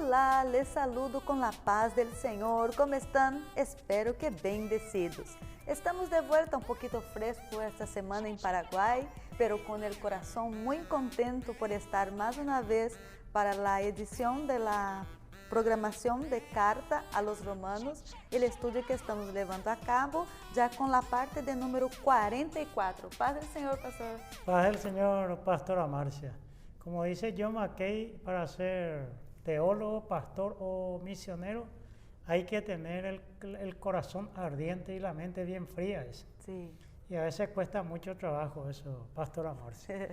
Olá, les saludo con la paz del Señor. ¿Cómo están? Espero que bendecidos. Estamos de vuelta un poquito fresco esta semana en Paraguay, pero con el corazón muy contento por estar más una vez para la edición de la programación de Carta a los Romanos, el estudio que estamos llevando a cabo ya con la parte de número 44. Paz del Señor, pastor. Paz del Señor, pastora Marcia. Como dice John McKay, para ser teólogo, pastor o misionero, hay que tener el corazón ardiente y la mente bien fría. Sí. Y a veces cuesta mucho trabajo eso, pastora Marcia.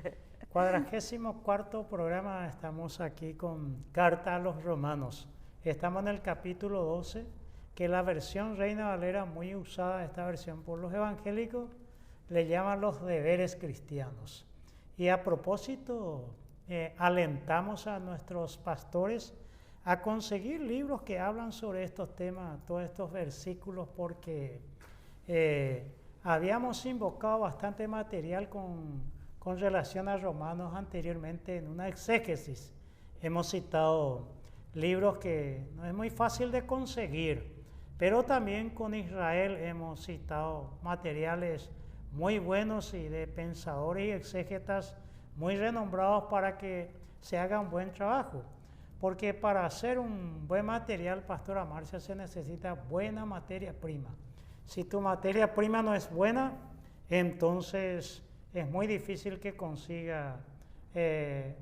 44 programa, estamos aquí con Carta a los Romanos. Estamos en el capítulo 12, que la versión Reina Valera, muy usada esta versión por los evangélicos, le llaman los deberes cristianos. Y a propósito, alentamos a nuestros pastores a conseguir libros que hablan sobre estos temas, todos estos versículos, porque habíamos invocado bastante material con relación a Romanos anteriormente en una exégesis. Hemos citado libros que no es muy fácil de conseguir, pero también con Israel hemos citado materiales muy buenos y de pensadores y exégetas muy renombrados para que se haga un buen trabajo. Porque para hacer un buen material, pastora Marcia, se necesita buena materia prima. Si tu materia prima no es buena, entonces es muy difícil que consiga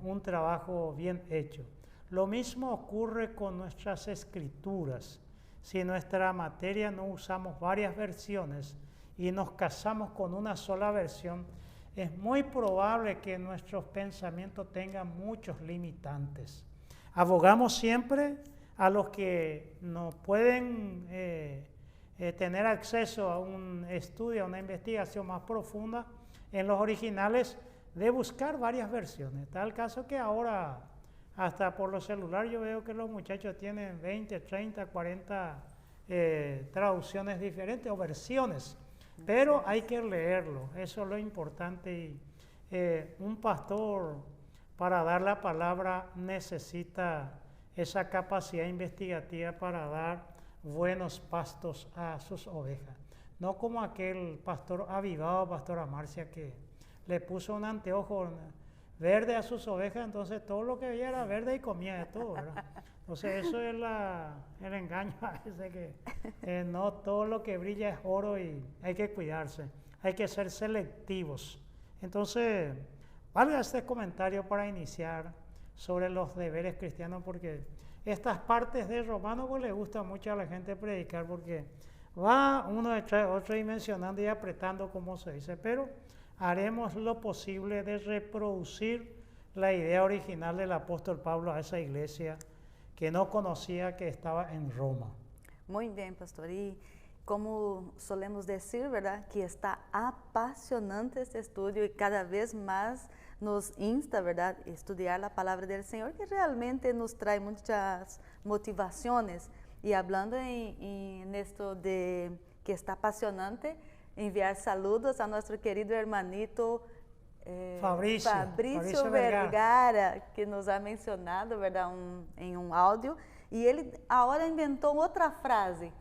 un trabajo bien hecho. Lo mismo ocurre con nuestras escrituras. Si en nuestra materia no usamos varias versiones y nos casamos con una sola versión, es muy probable que nuestros pensamientos tengan muchos limitantes. Abogamos siempre a los que no pueden tener acceso a un estudio, a una investigación más profunda en los originales, de buscar varias versiones. Tal caso que ahora, hasta por los celulares, yo veo que los muchachos tienen 20, 30, 40 traducciones diferentes o versiones, pero hay que leerlo, eso es lo importante. Y un pastor, para dar la palabra, necesita esa capacidad investigativa para dar buenos pastos a sus ovejas. No como aquel pastor avivado, pastora Marcia, que le puso un anteojo verde a sus ovejas, entonces todo lo que veía era verde y comía de todo, ¿verdad? Entonces eso es el engaño a veces, que no todo lo que brilla es oro y hay que cuidarse, hay que ser selectivos. Entonces, valga este comentario para iniciar sobre los deberes cristianos, porque estas partes de Romanos pues, le gusta mucho a la gente predicar, porque va uno detrás de otro y mencionando y apretando, como se dice, pero haremos lo posible de reproducir la idea original del apóstol Pablo a esa iglesia que no conocía, que estaba en Roma. Muy bien, pastor. Y como solemos decir, ¿verdad? Que está apasionante este estudio y cada vez más nos insta, ¿verdad? A estudiar la palabra del Señor, que realmente nos trae muchas motivaciones. Y hablando en esto de que está apasionante, enviar saludos a nuestro querido hermanito Fabricio Vergara, que nos ha mencionado, ¿verdad? En un audio. Y ele agora inventou outra frase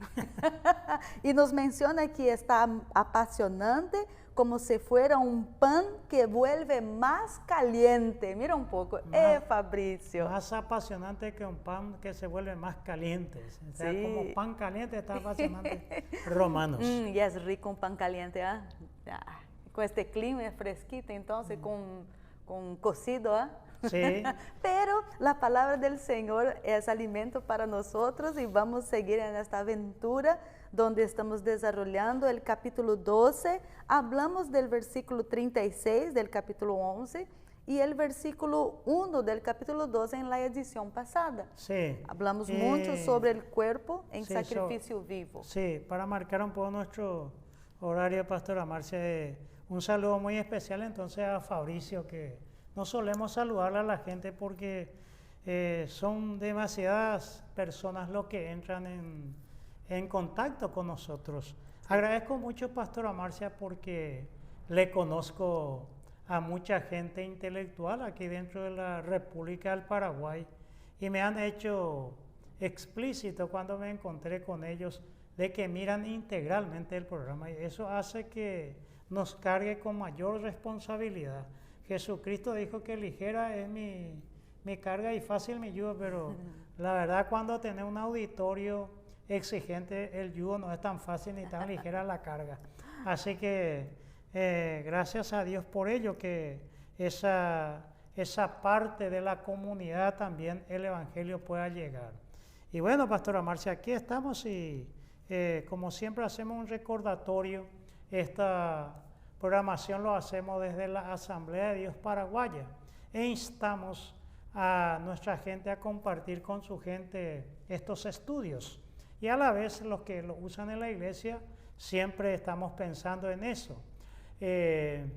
e nos menciona que está apasionante como se fuera un pan que vuelve más caliente. Mira un poco, Fabricio. Más apasionante que un pan que se vuelve más caliente. O sea, sí. Como pan caliente está apasionante. Romanos. Y es rico un pan caliente, ¿ah? Con este clima fresquito, entonces con cocido, ¿ah? Sí. Pero la palabra del Señor es alimento para nosotros y vamos a seguir en esta aventura donde estamos desarrollando el capítulo 12. Hablamos del versículo 36 del capítulo 11 y el versículo 1 del capítulo 12 en la edición pasada. Sí. Hablamos mucho sobre el cuerpo en sacrificio vivo. Sí, para marcar un poco nuestro horario, pastora Marcia, un saludo muy especial entonces a Fabricio, que no solemos saludarle a la gente porque son demasiadas personas los que entran en contacto con nosotros. Sí. Agradezco mucho, pastora Marcia, porque le conozco a mucha gente intelectual aquí dentro de la República del Paraguay y me han hecho explícito cuando me encontré con ellos de que miran integralmente el programa, y eso hace que nos cargue con mayor responsabilidad. Jesucristo dijo que ligera es mi carga y fácil mi yugo, pero la verdad cuando tenés un auditorio exigente, el yugo no es tan fácil ni tan ligera la carga. Así que gracias a Dios por ello, que esa parte de la comunidad también el Evangelio pueda llegar. Y bueno, Pastora Marcia, aquí estamos y como siempre hacemos un recordatorio. Esta programación lo hacemos desde la Asamblea de Dios Paraguaya e instamos a nuestra gente a compartir con su gente estos estudios. Y a la vez los que lo usan en la iglesia, siempre estamos pensando en eso,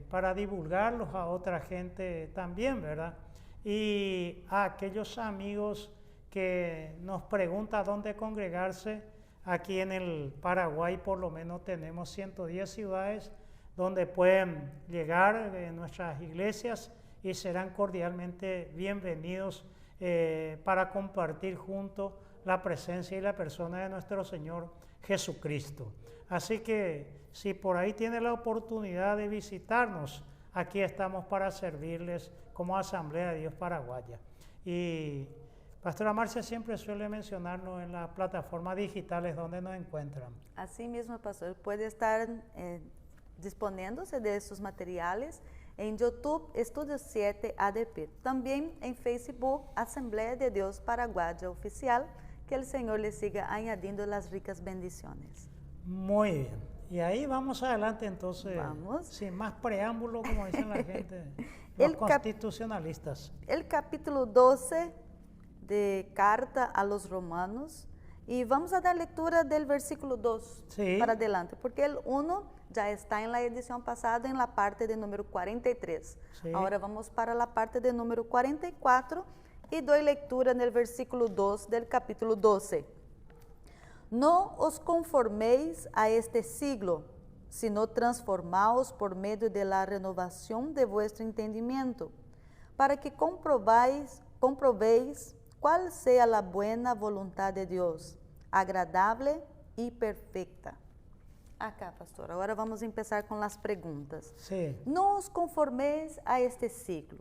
para divulgarlos a otra gente también, ¿verdad? Y a aquellos amigos que nos preguntan dónde congregarse. Aquí en el Paraguay por lo menos tenemos 110 ciudades donde pueden llegar nuestras iglesias y serán cordialmente bienvenidos para compartir juntos la presencia y la persona de nuestro Señor Jesucristo. Así que si por ahí tiene la oportunidad de visitarnos, aquí estamos para servirles como Asamblea de Dios Paraguaya. Y Pastora Marcia siempre suele mencionarnos en las plataformas digitales donde nos encuentran. Así mismo, pastor, puede estar disponiéndose de estos materiales en YouTube, Estudio 7 ADP. También en Facebook, Asamblea de Dios Paraguaya Oficial. Que el Señor le siga añadiendo las ricas bendiciones. Muy bien. Y ahí vamos adelante entonces, sin más preámbulo, como dicen la gente, los constitucionalistas. El capítulo 12 de Carta a los Romanos, y vamos a dar lectura del versículo 2 para adelante, porque el 1 ya está en la edición pasada en la parte de número 43. Sí. Ahora vamos para la parte de número 44 y doy lectura en el versículo 2 del capítulo 12. No os conforméis a este siglo, sino transformaos por medio de la renovación de vuestro entendimiento, para que comprobéis cuál sea la buena voluntad de Dios, agradable y perfecta. Acá, pastor, ahora vamos a empezar con las preguntas. Sí. No os conforméis a este siglo.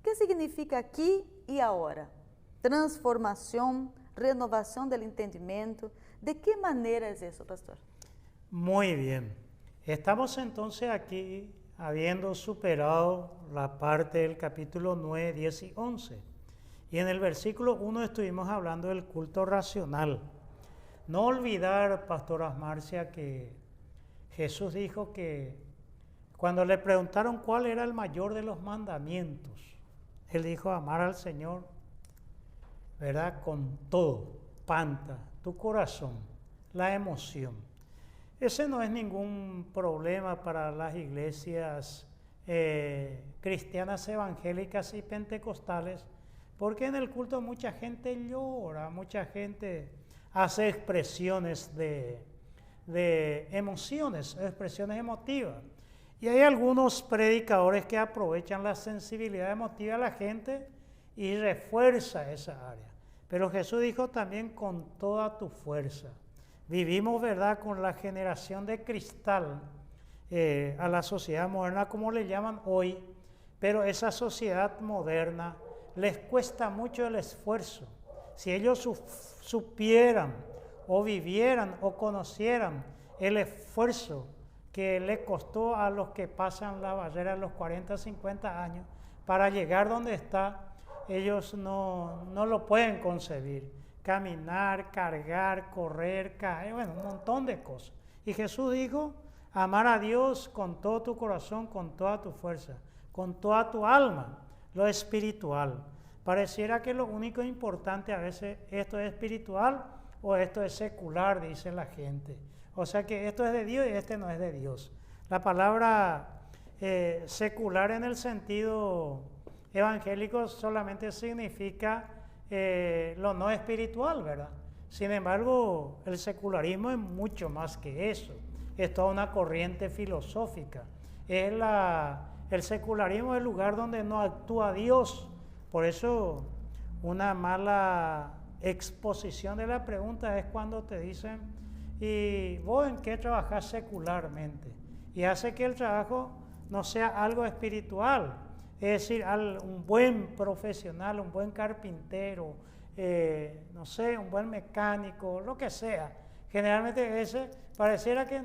¿Qué significa aquí y ahora? Transformación, renovación del entendimiento. ¿De qué manera es eso, pastor? Muy bien. Estamos entonces aquí habiendo superado la parte del capítulo 9, 10 y 11. Y en el versículo 1 estuvimos hablando del culto racional. No olvidar, Pastora Marcia, que Jesús dijo que cuando le preguntaron cuál era el mayor de los mandamientos, Él dijo amar al Señor, ¿verdad? Con todo, panta, tu corazón, la emoción. Ese no es ningún problema para las iglesias cristianas evangélicas y pentecostales, porque en el culto mucha gente llora, mucha gente hace expresiones de emociones, expresiones emotivas. Y hay algunos predicadores que aprovechan la sensibilidad emotiva de la gente y refuerza esa área. Pero Jesús dijo también con toda tu fuerza. Vivimos, ¿verdad?, con la generación de cristal, a la sociedad moderna, como le llaman hoy, pero esa sociedad moderna les cuesta mucho el esfuerzo. Si ellos supieran o vivieran o conocieran el esfuerzo que le costó a los que pasan la barrera de los 40, 50 años para llegar donde está, ellos no lo pueden concebir. Caminar, cargar, correr, caer, bueno, un montón de cosas. Y Jesús dijo, amar a Dios con todo tu corazón, con toda tu fuerza, con toda tu alma, lo espiritual. Pareciera que lo único importante a veces, esto es espiritual o esto es secular, dice la gente. O sea que esto es de Dios y este no es de Dios. La palabra secular en el sentido evangélico solamente significa lo no espiritual, ¿verdad? Sin embargo, el secularismo es mucho más que eso. Es toda una corriente filosófica. El secularismo es el lugar donde no actúa Dios. Por eso una mala exposición de la pregunta es cuando te dicen, ¿y vos en qué trabajás secularmente? Y hace que el trabajo no sea algo espiritual. Es decir, un buen profesional, un buen carpintero, no sé, un buen mecánico, lo que sea. Generalmente ese pareciera que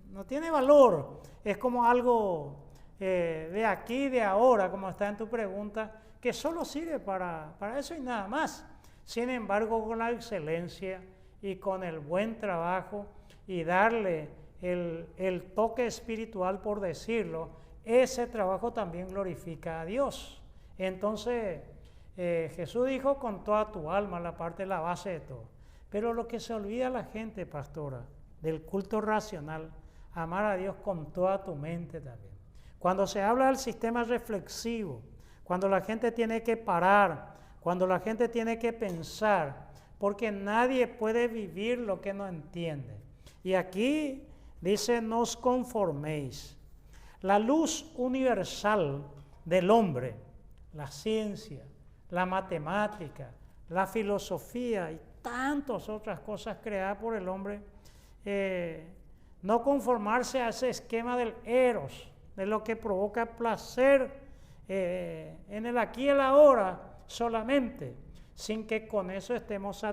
no tiene valor. Es como algo de aquí, de ahora, como está en tu pregunta, que solo sirve para eso y nada más. Sin embargo, con la excelencia y con el buen trabajo y darle el toque espiritual, por decirlo, ese trabajo también glorifica a Dios. Entonces, Jesús dijo con toda tu alma, la parte de la base de todo. Pero lo que se olvida la gente, pastora, del culto racional, amar a Dios con toda tu mente también. Cuando se habla del sistema reflexivo, cuando la gente tiene que parar, cuando la gente tiene que pensar, porque nadie puede vivir lo que no entiende. Y aquí dice, no os conforméis. La luz universal del hombre, la ciencia, la matemática, la filosofía y tantas otras cosas creadas por el hombre, no conformarse a ese esquema del eros, de lo que provoca placer en el aquí y el ahora solamente, sin que con eso estemos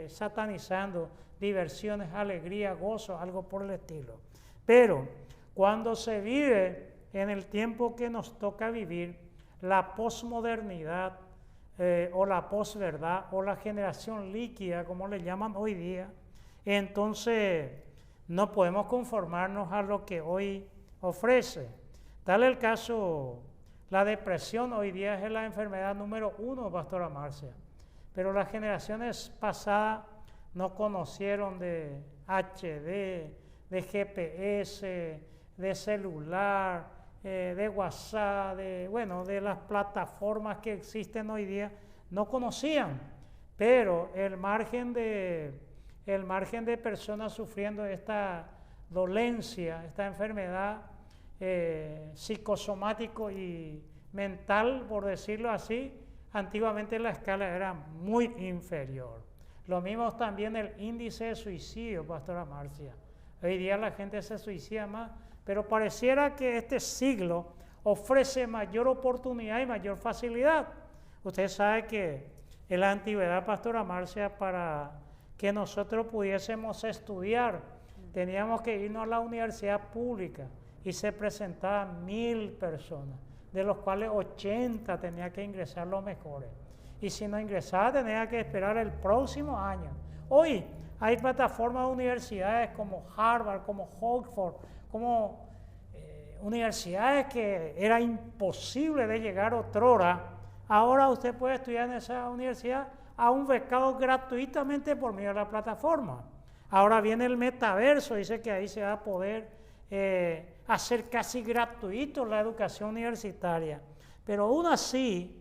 satanizando diversiones, alegría, gozo, algo por el estilo. Pero cuando se vive en el tiempo que nos toca vivir, la posmodernidad o la posverdad o la generación líquida, como le llaman hoy día, entonces no podemos conformarnos a lo que hoy ofrece. Tal el caso, la depresión hoy día es la enfermedad número 1, pastora Marcia, pero las generaciones pasadas no conocieron de HD, de GPS, de celular, de WhatsApp, de las plataformas que existen hoy día, no conocían, pero el margen de personas sufriendo esta dolencia, esta enfermedad psicosomático y mental, por decirlo así, antiguamente la escala era muy inferior. Lo mismo también el índice de suicidio, pastora Marcia. Hoy día la gente se suicida más, pero pareciera que este siglo ofrece mayor oportunidad y mayor facilidad. Usted sabe que en la antigüedad, pastora Marcia, para que nosotros pudiésemos estudiar, teníamos que irnos a la universidad pública y se presentaban 1000 personas, de los cuales 80 tenía que ingresar los mejores. Y si no ingresaba, tenía que esperar el próximo año. Hoy hay plataformas de universidades como Harvard, como Oxford, como universidades que era imposible de llegar otrora. Ahora usted puede estudiar en esa universidad a un becado gratuitamente por medio de la plataforma. Ahora viene el metaverso, dice que ahí se va a poder hacer casi gratuito la educación universitaria. Pero aún así,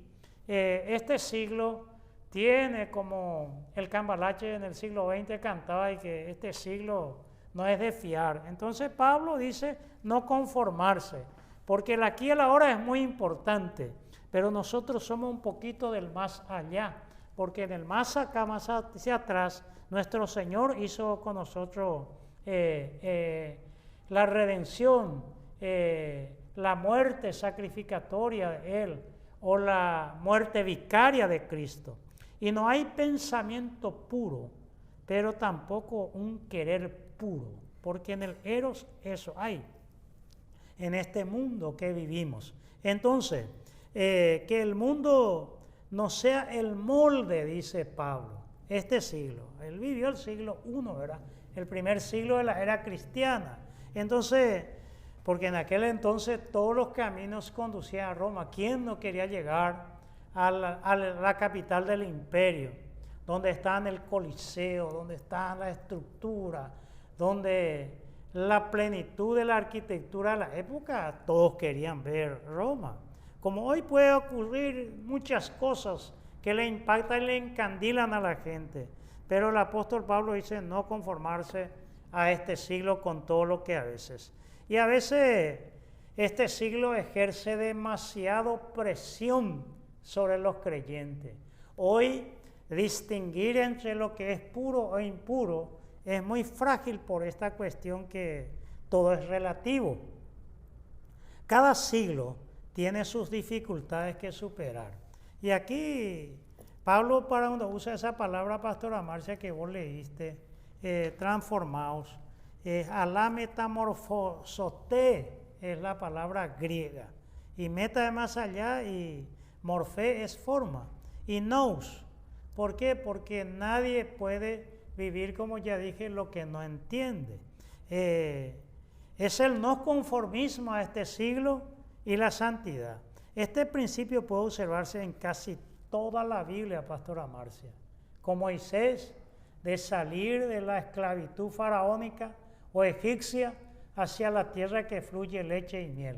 este siglo tiene como el cambalache en el siglo XX cantaba y que este siglo no es de fiar. Entonces Pablo dice no conformarse, porque el aquí y el ahora es muy importante, pero nosotros somos un poquito del más allá, porque en el más acá, más hacia atrás, nuestro Señor hizo con nosotros la redención, la muerte sacrificatoria de Él, o la muerte vicaria de Cristo. Y no hay pensamiento puro, pero tampoco un querer puro, porque en el eros eso hay, en este mundo que vivimos. Entonces, que el mundo no sea el molde, dice Pablo, este siglo. Él vivió el siglo I, ¿verdad? El primer siglo de la era cristiana. Entonces, porque en aquel entonces todos los caminos conducían a Roma. ¿Quién no quería llegar a la capital del imperio? Donde está el Coliseo, donde está la estructura, donde la plenitud de la arquitectura de la época, todos querían ver Roma. Como hoy puede ocurrir muchas cosas que le impactan y le encandilan a la gente, pero el apóstol Pablo dice no conformarse a este siglo con todo lo que a veces. Y a veces este siglo ejerce demasiado presión sobre los creyentes. Hoy distinguir entre lo que es puro o impuro es muy frágil por esta cuestión que todo es relativo. Cada siglo tiene sus dificultades que superar. Y aquí Pablo, para cuando usa esa palabra, pastora Marcia, que vos leíste, transformados, a la metamorfosote es la palabra griega. Y meta es más allá y morfé es forma. Y nous, ¿por qué? Porque nadie puede vivir, como ya dije, lo que no entiende. Es el no conformismo a este siglo y la santidad. Este principio puede observarse en casi toda la Biblia, pastora Marcia. Con Moisés, de salir de la esclavitud faraónica o egipcia hacia la tierra que fluye leche y miel.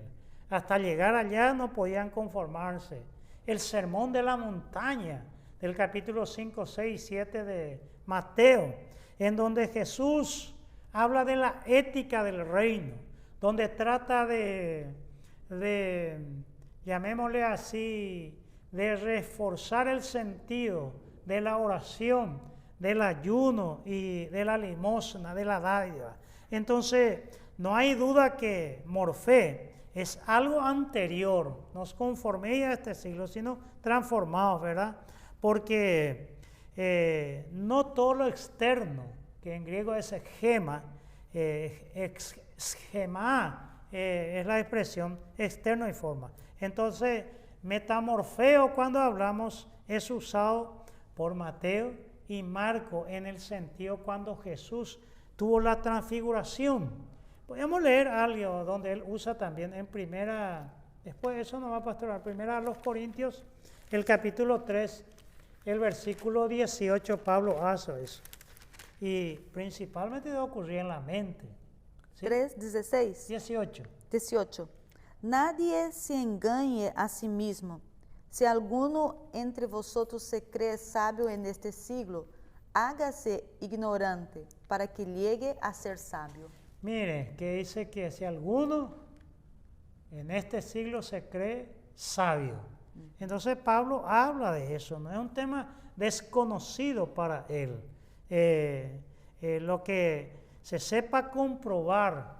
Hasta llegar allá no podían conformarse. El sermón de la montaña, del capítulo 5, 6 y 7 de Mateo, en donde Jesús habla de la ética del reino, donde trata de llamémosle así, de reforzar el sentido de la oración, del ayuno y de la limosna, de la dádiva. Entonces, no hay duda que morfé es algo anterior, no os conforméis a este siglo, sino transformados, ¿verdad? Porque no todo lo externo, que en griego es gema, schema es la expresión externo y forma. Entonces, metamorfeo cuando hablamos es usado por Mateo y Marco en el sentido cuando Jesús tuvo la transfiguración. Podemos leer algo donde él usa también en primera, después eso no va a pastorar, primera a los Corintios, el capítulo 3, el versículo 18, Pablo hace eso. Y principalmente debe ocurrir en la mente. ¿Sí? 3, 16. 18. Nadie se engañe a sí mismo. Si alguno entre vosotros se cree sabio en este siglo, hágase ignorante para que llegue a ser sabio. Mire, que dice que si alguno en este siglo se cree sabio. Entonces Pablo habla de eso, no es un tema desconocido para él. Lo que se sepa comprobar,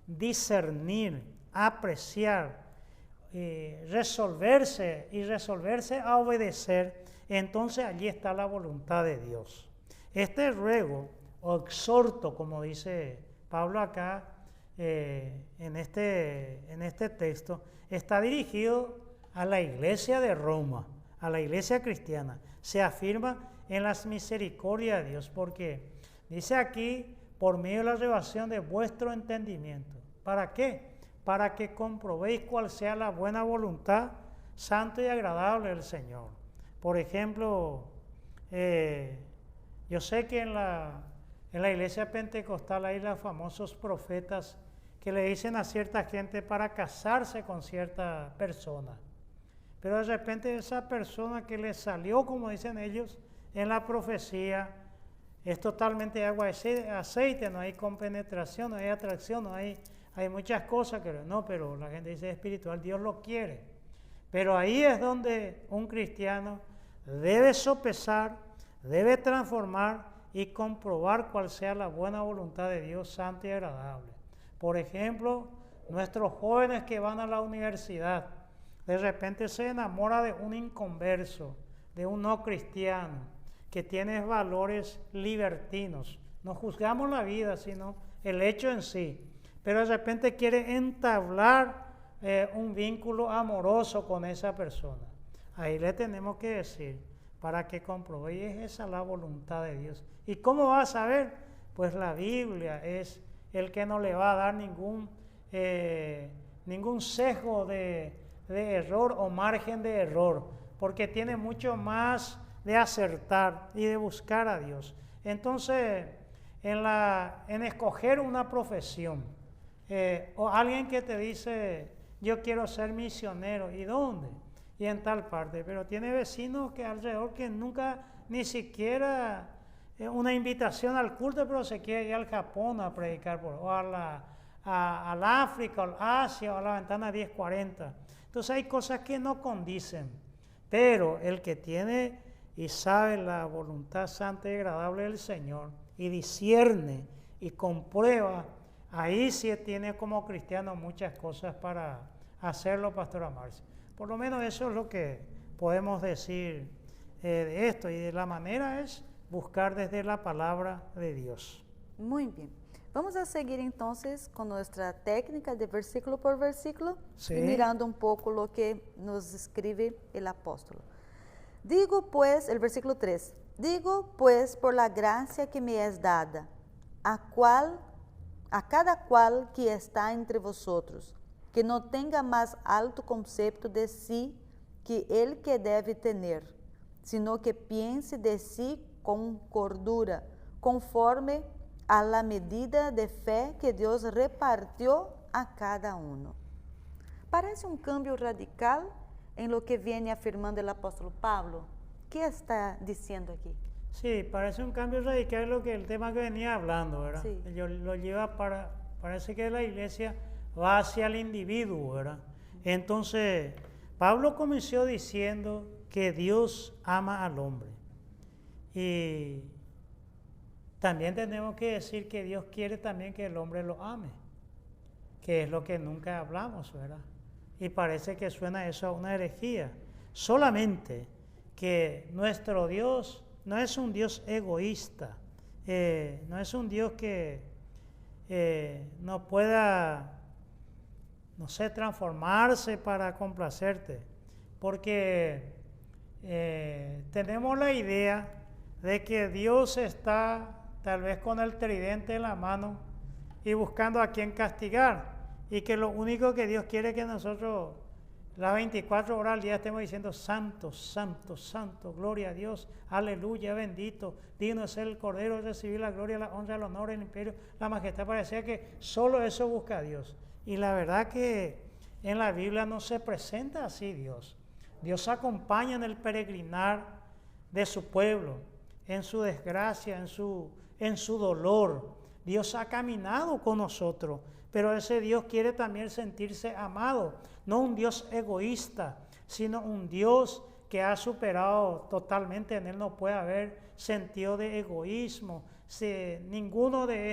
discernir, apreciar, resolverse a obedecer, entonces allí está la voluntad de Dios. Este ruego o exhorto, como dice Pablo acá en este texto, está dirigido a la iglesia de Roma, a la iglesia cristiana. Se afirma en las misericordias de Dios, porque dice aquí, por medio de la revelación de vuestro entendimiento. ¿Para qué? Para que comprobéis cuál sea la buena voluntad, santo y agradable del Señor. Por ejemplo, yo sé que en la iglesia pentecostal hay los famosos profetas que le dicen a cierta gente para casarse con cierta persona. Pero de repente esa persona que le salió, como dicen ellos, en la profecía, es totalmente agua de aceite, no hay compenetración, no hay atracción, hay muchas cosas que no, pero la gente dice espiritual, Dios lo quiere. Pero ahí es donde un cristiano debe sopesar, debe transformar y comprobar cuál sea la buena voluntad de Dios santo y agradable. Por ejemplo, nuestros jóvenes que van a la universidad, de repente se enamora de un inconverso, de un no cristiano, que tiene valores libertinos. No juzgamos la vida, sino el hecho en sí. Pero de repente quiere entablar un vínculo amoroso con esa persona. Ahí le tenemos que decir, para que comprobéis esa la voluntad de Dios. ¿Y cómo va a saber? Pues la Biblia es el que no le va a dar ningún sesgo de error o margen de error, porque tiene mucho más de acertar y de buscar a Dios. Entonces, en escoger una profesión, o alguien que te dice, yo quiero ser misionero, ¿y dónde? Y en tal parte, pero tiene vecinos que alrededor que nunca ni siquiera una invitación al culto, pero se quiere ir al Japón a predicar, o al África, o al Asia, o a la ventana 1040. Entonces hay cosas que no condicen. Pero el que tiene y sabe la voluntad santa y agradable del Señor y discierne y comprueba, ahí sí tiene como cristiano muchas cosas para hacerlo, Pastora Marcia. Por lo menos eso es lo que podemos decir de esto, y de la manera es buscar desde la palabra de Dios. Muy bien. Vamos a seguir entonces con nuestra técnica de versículo por versículo, Sí. y mirando un poco lo que nos escribe el apóstolo. Digo pues, el versículo 3, digo pues por la gracia que me es dada, a cada cual que está entre vosotros, que no tenga más alto concepto de sí que el que debe tener, sino que piense de sí con cordura, conforme a la medida de fe que Dios repartió a cada uno. Parece un cambio radical en lo que viene afirmando el apóstol Pablo. ¿Qué está diciendo aquí? Sí, parece un cambio radical lo que el tema que venía hablando, ¿verdad? Sí. Lo lleva parece que la iglesia va hacia el individuo, ¿verdad? Entonces, Pablo comenzó diciendo que Dios ama al hombre. Y también tenemos que decir que Dios quiere también que el hombre lo ame, que es lo que nunca hablamos, ¿verdad? Y parece que suena eso a una herejía. Solamente que nuestro Dios no es un Dios egoísta, no es un Dios que no pueda, no sé, transformarse para complacerte, porque tenemos la idea de que Dios está tal vez con el tridente en la mano y buscando a quien castigar, y que lo único que Dios quiere es que nosotros las 24 horas al día estemos diciendo santo, santo, santo, gloria a Dios, aleluya, bendito, digno es el Cordero de recibir la gloria, la honra, el honor, el imperio, la majestad. Parecía que solo eso busca Dios. Y la verdad que en la Biblia no se presenta así Dios. Dios acompaña en el peregrinar de su pueblo, en su desgracia, en su dolor. Dios ha caminado con nosotros, pero ese Dios quiere también sentirse amado. No un Dios egoísta, sino un Dios que ha superado totalmente. En Él no puede haber sentido de egoísmo, ninguno de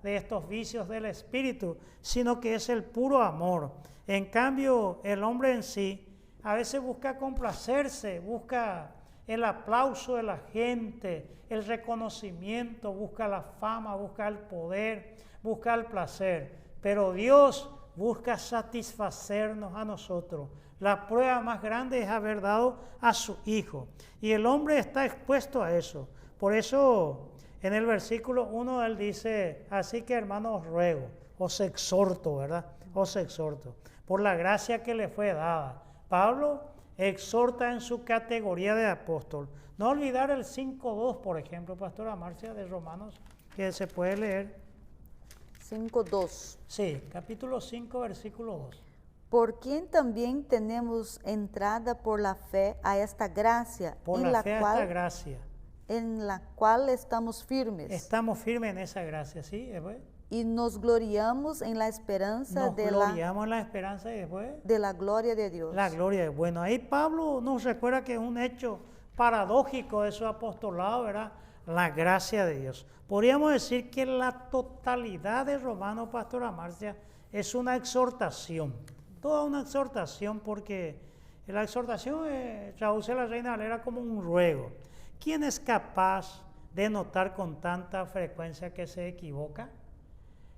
estos vicios del espíritu, sino que es el puro amor. En cambio, el hombre en sí a veces busca complacerse, busca el aplauso de la gente, el reconocimiento, busca la fama, busca el poder, busca el placer. Pero Dios busca satisfacernos a nosotros. La prueba más grande es haber dado a su Hijo. Y el hombre está expuesto a eso. Por eso en el versículo 1 él dice, así que hermanos os ruego, os exhorto, ¿verdad? Os exhorto, por la gracia que le fue dada. Pablo exhorta en su categoría de apóstol. No olvidar el 5.2, por ejemplo, Pastora Marcia, de Romanos, que se puede leer. 5:2. Sí, capítulo 5, versículo 2. Por quien también tenemos entrada por la fe a esta gracia, Por la fe a esta gracia. en la cual estamos firmes. Estamos firmes en esa gracia, ¿sí? Y nos gloriamos en la esperanza gloriamos en la esperanza y después de la gloria de Dios. la gloria de Bueno, ahí Pablo nos recuerda que es un hecho paradójico de su apostolado, ¿verdad? La gracia de Dios. Podríamos decir que la totalidad de Romanos, Pastora Marcia, es una exhortación. Toda una exhortación, porque la exhortación traduce a la Reina Valera como un ruego. ¿Quién es capaz de notar con tanta frecuencia que se equivoca?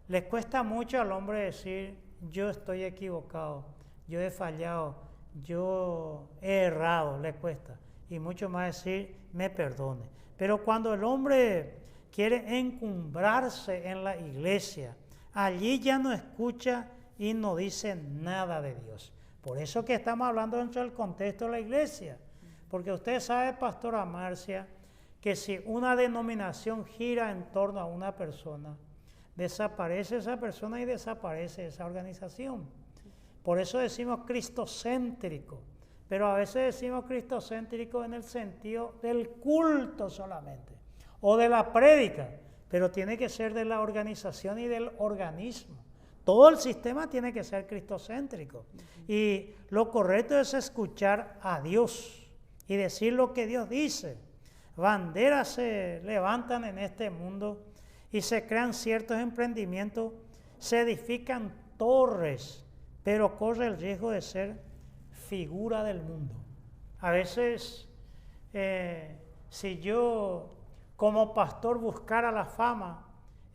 Le cuesta mucho al hombre decir, yo estoy equivocado, yo he fallado, yo he errado, le cuesta. Y mucho más decir, me perdone. Pero cuando el hombre quiere encumbrarse en la iglesia, allí ya no escucha y no dice nada de Dios. Por eso que estamos hablando dentro del contexto de la iglesia. Porque usted sabe, Pastora Marcia, que si una denominación gira en torno a una persona, desaparece esa persona y desaparece esa organización. Por eso decimos cristocéntrico, pero a veces decimos cristocéntrico en el sentido del culto solamente, o de la prédica, pero tiene que ser de la organización y del organismo. Todo el sistema tiene que ser cristocéntrico. Y lo correcto es escuchar a Dios y decir lo que Dios dice. Banderas se levantan en este mundo y se crean ciertos emprendimientos, se edifican torres, pero corre el riesgo de ser figura del mundo. A veces, si yo como pastor buscara la fama,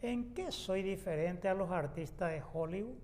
¿en qué soy diferente a los artistas de Hollywood?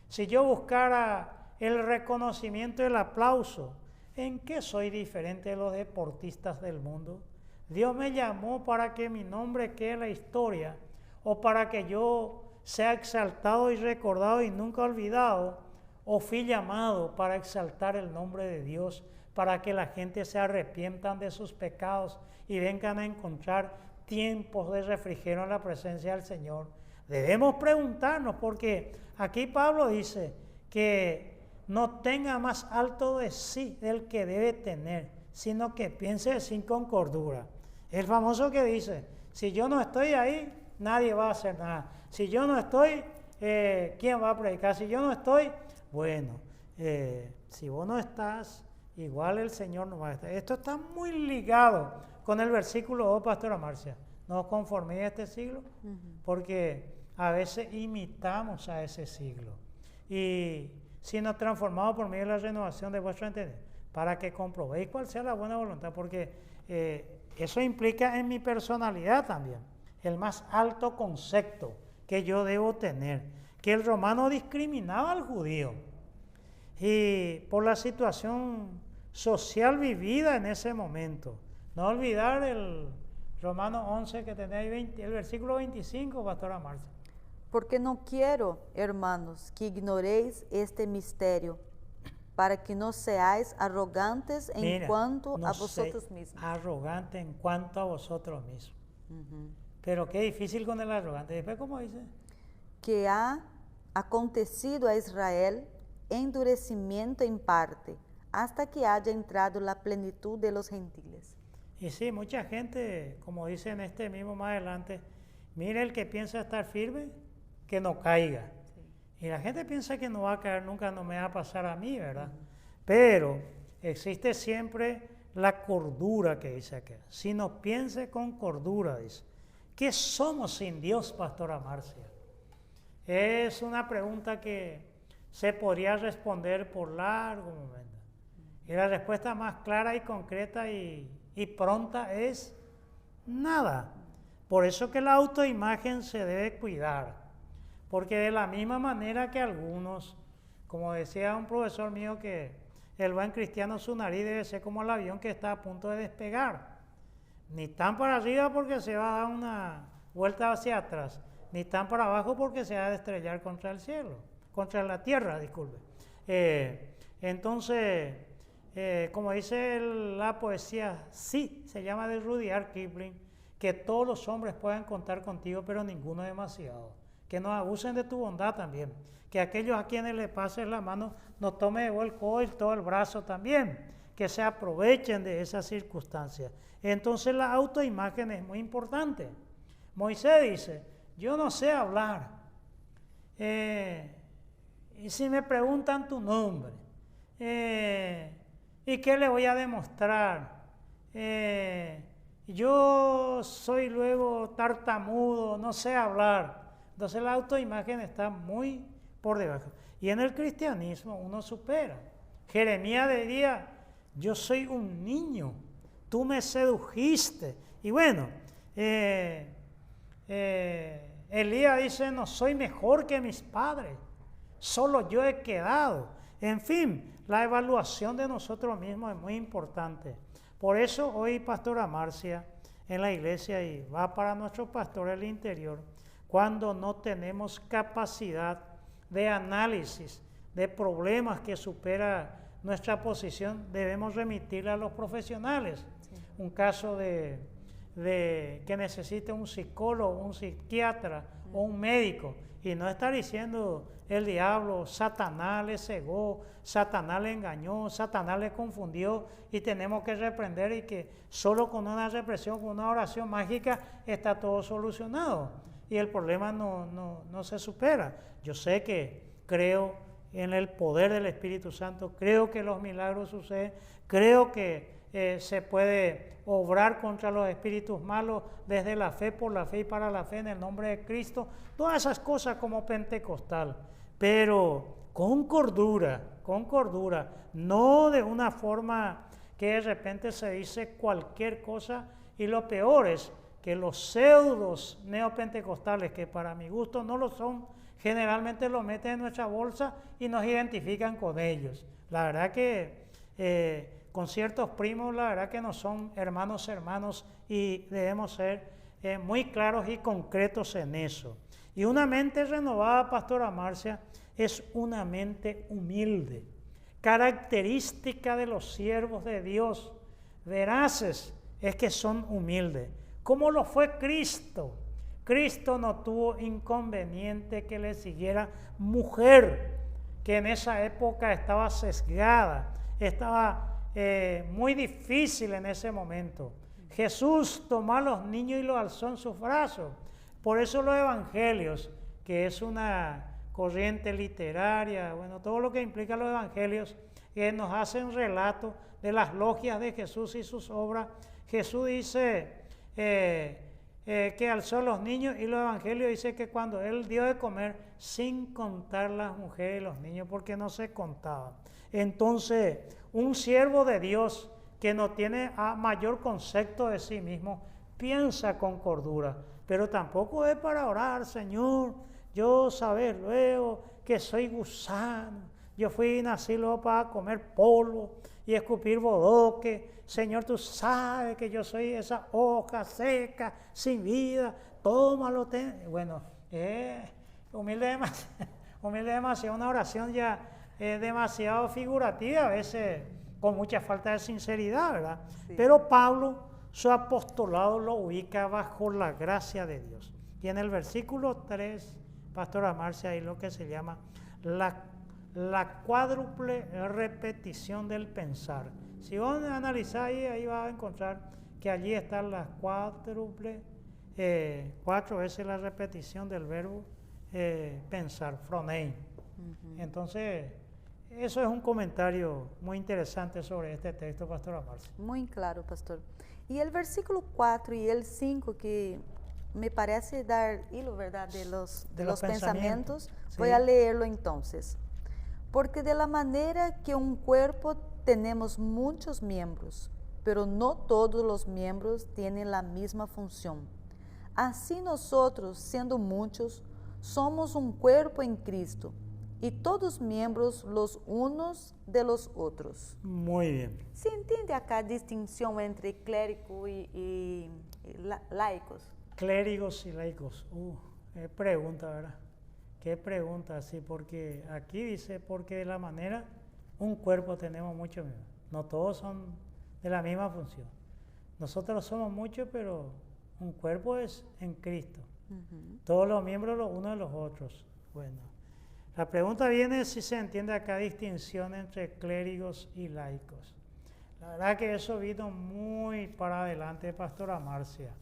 Si yo buscara el reconocimiento y el aplauso, ¿en qué soy diferente de los deportistas del mundo? Dios me llamó para que mi nombre quede en la historia o para que yo sea exaltado y recordado y nunca olvidado, o fui llamado para exaltar el nombre de Dios, para que la gente se arrepientan de sus pecados y vengan a encontrar tiempos de refrigerio en la presencia del Señor. Debemos preguntarnos, porque aquí Pablo dice que no tenga más alto de sí del que debe tener, sino que piense sin con cordura. El famoso que dice, si yo no estoy ahí, nadie va a hacer nada. Si yo no estoy, ¿quién va a predicar? Si yo no estoy, bueno, si vos no estás, igual el Señor no va a estar. Esto está muy ligado con el versículo 2, Pastora Marcia. No os conforméis a este siglo, porque a veces imitamos a ese siglo. Y si nos transformamos por medio de la renovación de vuestro entendimiento, para que comprobéis cuál sea la buena voluntad, porque eso implica en mi personalidad también, el más alto concepto que yo debo tener, que el romano discriminaba al judío, y por la situación social vivida en ese momento. No olvidar el Romanos 11 que tenéis 20, el versículo 25, Pastora Marcia. Porque no quiero, hermanos, que ignoréis este misterio, para que no seáis arrogantes en cuanto a vosotros mismos. Arrogante en cuanto a vosotros mismos. Pero qué difícil con el arrogante. Después, ¿cómo dice? Que ha acontecido a Israel endurecimiento en parte, hasta que haya entrado la plenitud de los gentiles. Y sí, mucha gente, como dice en este mismo más adelante, mire el que piensa estar firme, que no caiga. Sí. Y la gente piensa que no va a caer nunca, no me va a pasar a mí, ¿verdad? Pero existe siempre la cordura que dice acá. Si no piense con cordura, dice. ¿Qué somos sin Dios, Pastora Marcia? Es una pregunta que se podría responder por largo momento. Y la respuesta más clara y concreta y pronta es nada. Por eso que la autoimagen se debe cuidar. Porque de la misma manera que algunos, como decía un profesor mío, que el buen cristiano su nariz debe ser como el avión que está a punto de despegar. Ni tan para arriba porque se va a dar una vuelta hacia atrás, ni tan para abajo porque se va a estrellar contra el cielo, contra la tierra, disculpe. Entonces, como dice la poesía, sí, se llama de Rudyard Kipling, que todos los hombres puedan contar contigo, pero ninguno demasiado. Que no abusen de tu bondad también. Que aquellos a quienes le pases la mano no tomen el codo y todo el brazo también. Que se aprovechen de esas circunstancias. Entonces la autoimagen es muy importante. Moisés dice, yo no sé hablar. Y si me preguntan tu nombre, ¿y qué le voy a demostrar? Yo soy luego tartamudo, no sé hablar. Entonces la autoimagen está muy por debajo. Y en el cristianismo uno supera. Jeremías diría, yo soy un niño, tú me sedujiste. Y bueno, Elías dice, no soy mejor que mis padres, solo yo he quedado. En fin, la evaluación de nosotros mismos es muy importante. Por eso hoy, Pastora Marcia, en la iglesia, y va para nuestros pastores del interior, cuando no tenemos capacidad de análisis de problemas que supera nuestra posición, debemos remitirla a los profesionales. Sí. Un caso de que necesite un psicólogo, un psiquiatra o un médico, y no estar diciendo el diablo, Satanás le cegó, Satanás le engañó, Satanás le confundió y tenemos que reprender, y que solo con una represión, con una oración mágica está todo solucionado. y el problema no se supera. Yo sé que creo en el poder del Espíritu Santo, creo que los milagros suceden, creo que se puede obrar contra los espíritus malos desde la fe, por la fe y para la fe en el nombre de Cristo, todas esas cosas como pentecostal, pero con cordura, no de una forma que de repente se dice cualquier cosa, y lo peor es que los pseudos neopentecostales, que para mi gusto no lo son, generalmente lo meten en nuestra bolsa y nos identifican con ellos. La verdad que con ciertos primos, la verdad que no son hermanos, y debemos ser muy claros y concretos en eso. Y una mente renovada, Pastora Marcia, es una mente humilde, característica de los siervos de Dios, veraces, es que son humildes, como lo fue Cristo. Cristo no tuvo inconveniente que le siguiera mujer, que en esa época estaba sesgada, estaba muy difícil en ese momento. Jesús tomó a los niños y los alzó en sus brazos. Por eso los evangelios, que es una corriente literaria, bueno, todo lo que implica los evangelios, que nos hacen relato de las logias de Jesús y sus obras. Jesús dice que alzó a los niños, y los evangelios dice que cuando él dio de comer, sin contar las mujeres y los niños, porque no se contaban. Entonces, un siervo de Dios que no tiene mayor concepto de sí mismo, piensa con cordura, pero tampoco es para orar, Señor, yo saber luego que soy gusano, yo fui nací luego para comer polvo y escupir bodoque. Señor, tú sabes que yo soy esa hoja seca, sin vida, tómalo. Bueno, humilde demasiado, una oración ya demasiado figurativa, a veces con mucha falta de sinceridad, ¿verdad? Sí. Pero Pablo, su apostolado lo ubica bajo la gracia de Dios. Y en el versículo 3, Pastora Marcia, hay lo que se llama la cuádruple repetición del pensar. Si vos analizás ahí vas a encontrar que allí están las cuádruple, 4 veces la repetición del verbo pensar, phronein. Entonces, eso es un comentario muy interesante sobre este texto, Pastora Marcia. Muy claro, pastor. Y el versículo 4 y el 5, que me parece dar hilo, ¿verdad?, de los pensamientos. Sí. Voy a leerlo entonces. Porque de la manera que un cuerpo tenemos muchos miembros, pero no todos los miembros tienen la misma función. Así nosotros, siendo muchos, somos un cuerpo en Cristo, y todos miembros los unos de los otros. Muy bien. ¿Se entiende acá distinción entre clérigo y laicos? Clérigos y laicos. Qué pregunta, ¿verdad? Qué pregunta, sí, porque aquí dice, porque de la manera, un cuerpo tenemos muchos miembros. No todos son de la misma función. Nosotros somos muchos, pero un cuerpo es en Cristo. Todos los miembros los unos de los otros. Bueno, la pregunta viene si se entiende acá distinción entre clérigos y laicos. La verdad que eso vino muy para adelante, Pastora Marcia.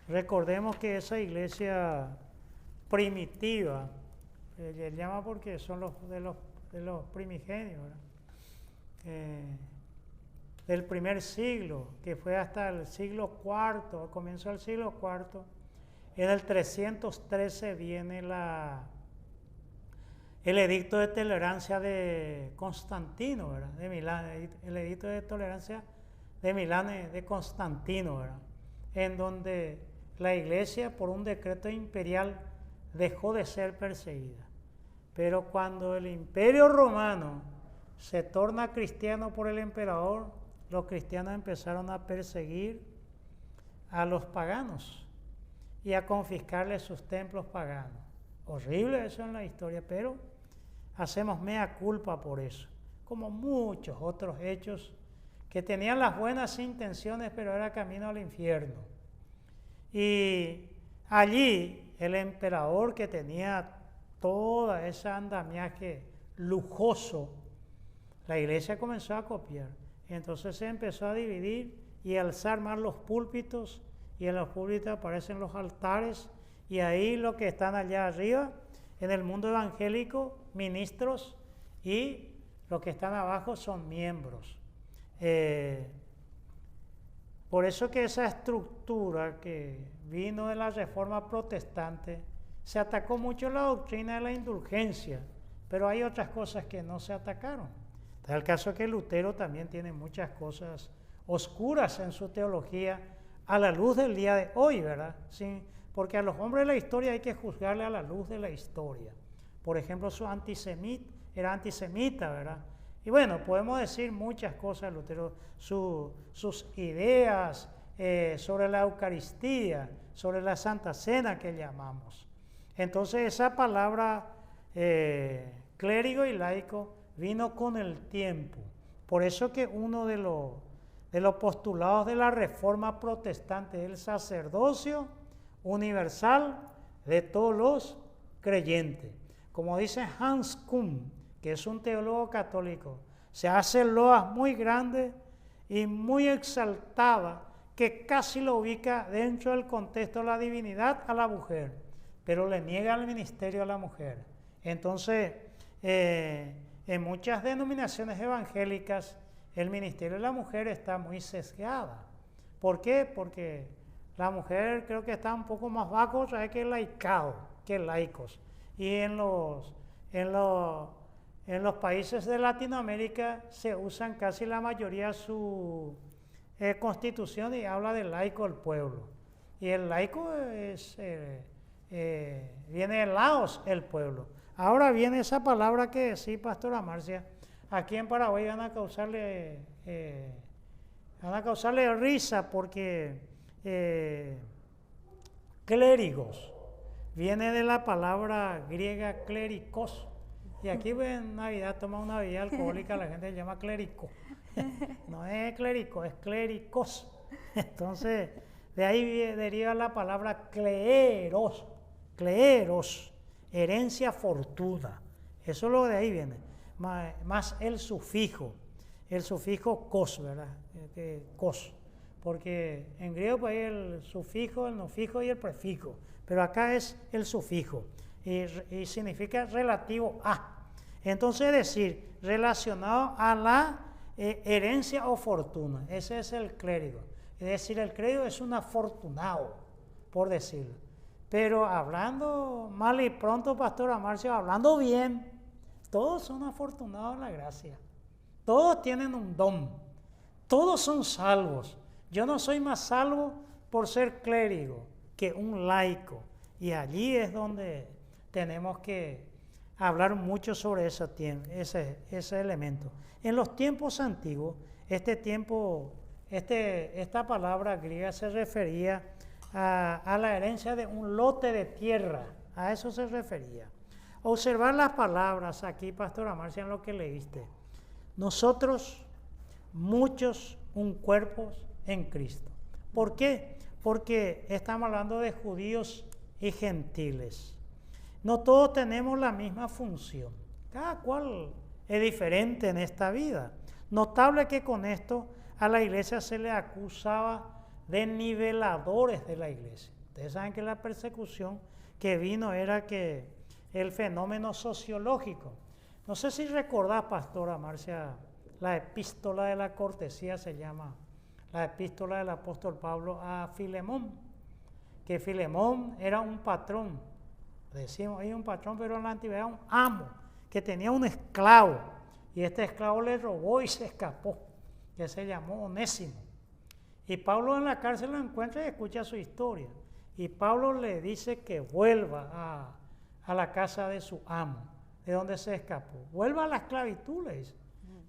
Recordemos que esa iglesia primitiva, le llama porque son de los primigenios, del primer siglo, que fue hasta el siglo IV, al comienzo del siglo IV. En el 313 viene el edicto de tolerancia de Constantino, ¿verdad?, de Milán, el edicto de tolerancia de Milán de Constantino, ¿verdad?, en donde la iglesia, por un decreto imperial, dejó de ser perseguida. Pero cuando el imperio romano se torna cristiano por el emperador, los cristianos empezaron a perseguir a los paganos y a confiscarles sus templos paganos. Horrible eso en la historia, pero hacemos mea culpa por eso, como muchos otros hechos que tenían las buenas intenciones, pero era camino al infierno. Y allí el emperador, que tenía toda ese andamiaje lujoso, la iglesia comenzó a copiar. Y entonces se empezó a dividir y a alzar más los púlpitos, y en los púlpitos aparecen los altares, Y ahí los que están allá arriba, en el mundo evangélico, ministros, y los que están abajo son miembros. Por eso que esa estructura que vino de la Reforma Protestante, se atacó mucho la doctrina de la indulgencia, pero hay otras cosas que no se atacaron. Está el caso que Lutero también tiene muchas cosas oscuras en su teología a la luz del día de hoy, ¿verdad? Sí, porque a los hombres de la historia hay que juzgarle a la luz de la historia. Por ejemplo, era antisemita, ¿verdad? Y bueno, podemos decir muchas cosas, Lutero, sus ideas sobre la Eucaristía, sobre la Santa Cena que llamamos. Entonces esa palabra clérigo y laico vino con el tiempo. Por eso que uno de los postulados de la Reforma Protestante es el sacerdocio universal de todos los creyentes. Como dice Hans Kuhn, que es un teólogo católico, se hace loas muy grande y muy exaltada, que casi lo ubica dentro del contexto de la divinidad a la mujer, pero le niega el ministerio a la mujer. Entonces, en muchas denominaciones evangélicas, el ministerio de la mujer está muy sesgada. ¿Por qué? Porque la mujer creo que está un poco más bajo que laicado, que laicos. Y en los países de Latinoamérica se usan casi la mayoría su constitución y habla de laico el pueblo. Y el laico viene de laos, el pueblo. Ahora viene esa palabra que sí, Pastora Marcia, aquí en Paraguay van a causarle risa porque clérigos viene de la palabra griega cléricos. Y aquí en Navidad toma una bebida alcohólica, la gente le llama clérico. No es clérico, es cléricos. Entonces, de ahí deriva la palabra cleeros, herencia fortuna. Eso es lo de ahí viene. Más el sufijo kos, ¿verdad? Kos. Porque en griego pues, hay el sufijo, el nofijo y el prefijo. Pero acá es el sufijo. Y significa relativo a. Entonces, es decir, relacionado a la herencia o fortuna. Ese es el clérigo. Es decir, el clérigo es un afortunado, por decirlo. Pero hablando mal y pronto, Pastora Marcia, hablando bien, todos son afortunados en la gracia. Todos tienen un don. Todos son salvos. Yo no soy más salvo por ser clérigo que un laico. Y allí es donde tenemos que hablar mucho sobre ese elemento. En los tiempos antiguos, esta palabra griega se refería a la herencia de un lote de tierra, a eso se refería. Observar las palabras aquí, Pastora Marcia, en lo que leíste. Nosotros, muchos, un cuerpo en Cristo. ¿Por qué? Porque estamos hablando de judíos y gentiles. No todos tenemos la misma función. Cada cual es diferente en esta vida. Notable que con esto a la iglesia se le acusaba de niveladores de la iglesia. Ustedes saben que la persecución que vino era que el fenómeno sociológico. No sé si recordás, Pastora Marcia, la epístola de la cortesía se llama, la epístola del apóstol Pablo a Filemón, que Filemón era un patrón, decimos, hay un patrón, pero en la antigüedad un amo, que tenía un esclavo, y este esclavo le robó y se escapó, que se llamó Onésimo. Y Pablo en la cárcel lo encuentra y escucha su historia. Y Pablo le dice que vuelva a la casa de su amo, de donde se escapó. Vuelva a la esclavitud, le dice.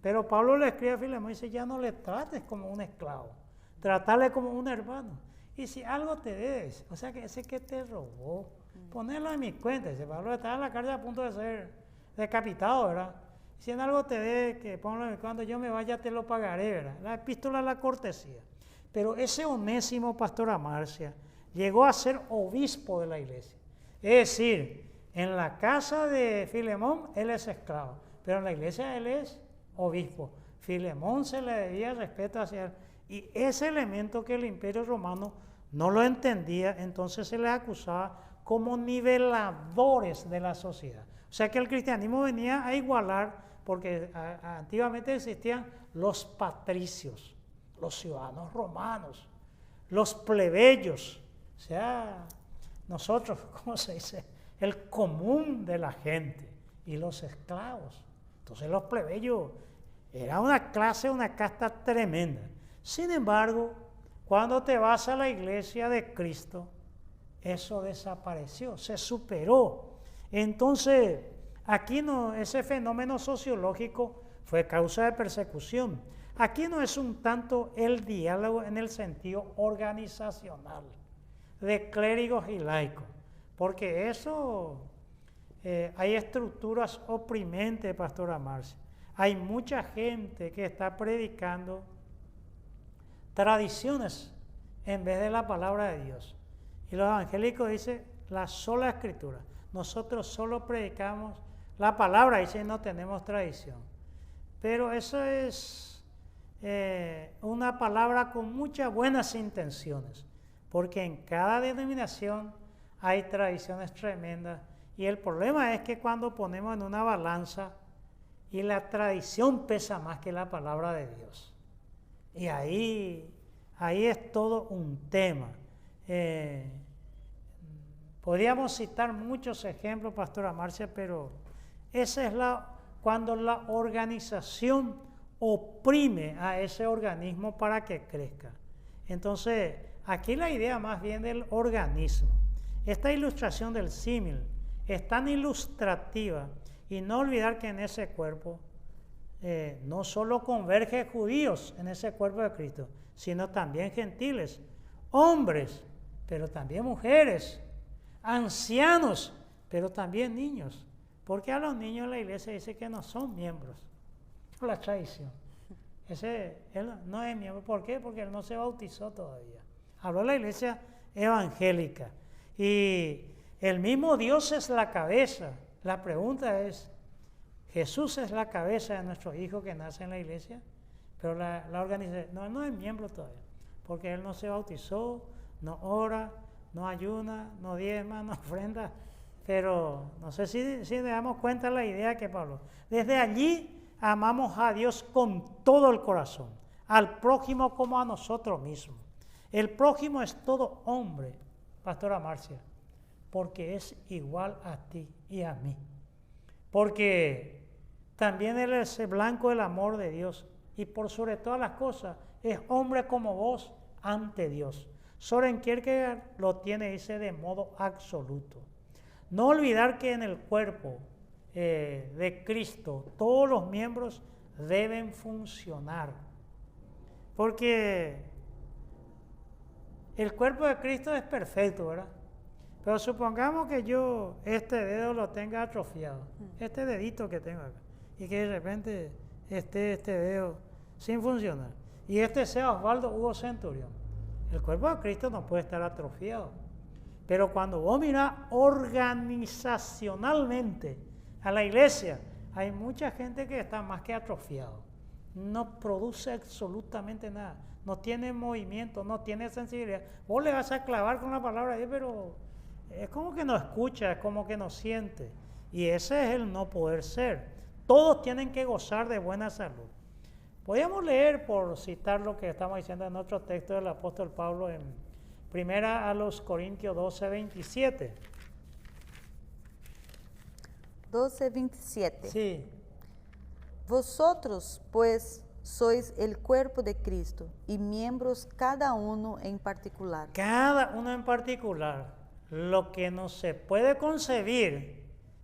Pero Pablo le escribe a Filemón y dice, ya no le trates como un esclavo, tratale como un hermano. Y si algo te debes, o sea que ese que te robó, ponerlo en mi cuenta. Dice, Pablo estaba en la cárcel a punto de ser decapitado, ¿verdad? Si en algo te debe, que ponlo en mi cuenta, yo me vaya te lo pagaré, ¿verdad? La epístola de la cortesía. Pero ese Onésimo, Pastora Marcia, llegó a ser obispo de la iglesia. Es decir, en la casa de Filemón, él es esclavo, pero en la iglesia él es obispo. Filemón se le debía respeto hacia él. Y ese elemento que el Imperio Romano no lo entendía, entonces se le acusaba como niveladores de la sociedad. O sea que el cristianismo venía a igualar, porque antiguamente existían los patricios, los ciudadanos romanos, los plebeyos, o sea, nosotros, ¿cómo se dice? El común de la gente y los esclavos. Entonces los plebeyos era una clase, una casta tremenda. Sin embargo, cuando te vas a la iglesia de Cristo, eso desapareció, se superó. Entonces, aquí no, ese fenómeno sociológico fue causa de persecución. Aquí no es un tanto el diálogo en el sentido organizacional de clérigos y laicos, porque eso, hay estructuras oprimentes, Pastora Marcia. Hay mucha gente que está predicando tradiciones en vez de la palabra de Dios. Y los evangélicos dicen la sola escritura. Nosotros solo predicamos la palabra, dice, no tenemos tradición. Pero eso es una palabra con muchas buenas intenciones, porque en cada denominación hay tradiciones tremendas. Y el problema es que cuando ponemos en una balanza y la tradición pesa más que la palabra de Dios. Y ahí es todo un tema. Podríamos citar muchos ejemplos, Pastora Marcia, pero esa es cuando la organización oprime a ese organismo para que crezca. Entonces, aquí la idea más bien del organismo. Esta ilustración del símil es tan ilustrativa, y no olvidar que en ese cuerpo no solo convergen judíos en ese cuerpo de Cristo, sino también gentiles, hombres, pero también mujeres, ancianos, pero también niños. Porque a los niños la iglesia dice que no son miembros, por la tradición. Él no es miembro. ¿Por qué? Porque él no se bautizó todavía. Habló la iglesia evangélica. Y el mismo Dios es la cabeza. La pregunta es, ¿Jesús es la cabeza de nuestro hijo que nace en la iglesia? Pero la organización no es miembro todavía, porque él no se bautizó, no ora, no ayuna, no diezma, no ofrenda. Pero no sé si le damos cuenta de la idea que Pablo. Desde allí amamos a Dios con todo el corazón, al prójimo como a nosotros mismos. El prójimo es todo hombre, Pastora Marcia, porque es igual a ti y a mí. Porque también él es el blanco del amor de Dios, y por sobre todas las cosas es hombre como vos ante Dios. Soren Kierkegaard lo tiene, dice, de modo absoluto. No olvidar que en el cuerpo de Cristo todos los miembros deben funcionar, porque el cuerpo de Cristo es perfecto, ¿verdad? Pero supongamos que yo este dedo lo tenga atrofiado, este dedito que tengo acá, y que de repente esté este dedo sin funcionar, y este sea Osvaldo Hugo Centurión. El cuerpo de Cristo no puede estar atrofiado. Pero cuando vos mirás organizacionalmente a la iglesia, hay mucha gente que está más que atrofiado. No produce absolutamente nada, no tiene movimiento, no tiene sensibilidad. Vos le vas a clavar con la palabra de Dios, pero es como que no escucha, es como que no siente. Y ese es el no poder ser. Todos tienen que gozar de buena salud. Podríamos leer, por citar lo que estamos diciendo en otro texto del apóstol Pablo, en Primera a los Corintios 12:27. 12:27. Sí. Vosotros, pues, sois el cuerpo de Cristo y miembros cada uno en particular. Cada uno en particular. Lo que no se puede concebir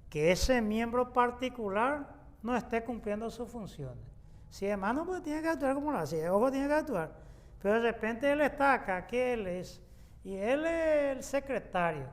que ese miembro particular no esté cumpliendo sus funciones. Si hermano, pues tiene que actuar como lo hace, el ojo tiene que actuar. Pero de repente él está acá, que él es, y él es el secretario,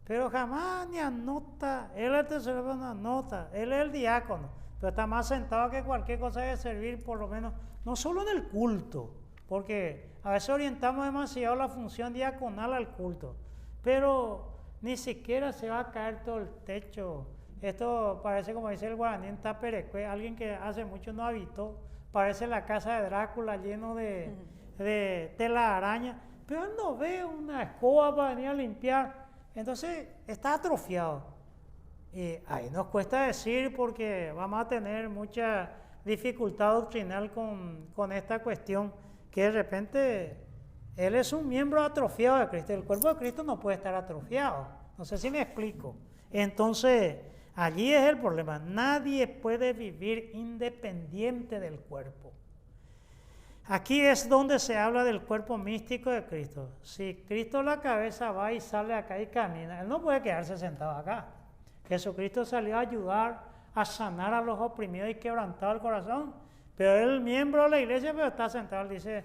pero jamás ni anota, él es el tesorero, no anota, él es el diácono, pero está más sentado que cualquier cosa de servir, por lo menos, no solo en el culto, porque a veces orientamos demasiado la función diaconal al culto, pero ni siquiera se va a caer todo el techo. Esto parece, como dice el guaraní en Taperecue, alguien que hace mucho no habitó, parece la casa de Drácula lleno de tela araña, pero él no ve una escoba para venir a limpiar Entonces está atrofiado. Y ahí nos cuesta decir porque vamos a tener mucha dificultad doctrinal con esta cuestión, que de repente él es un miembro atrofiado de Cristo. El cuerpo de Cristo no puede estar atrofiado. No sé si me explico. Entonces, allí es el problema. Nadie puede vivir independiente del cuerpo. Aquí es donde se habla del cuerpo místico de Cristo. Si Cristo la cabeza va y sale acá y camina, Él no puede quedarse sentado acá. Jesucristo salió a ayudar a sanar a los oprimidos y quebrantados el corazón. Pero él, miembro de la iglesia, pero está sentado, él dice,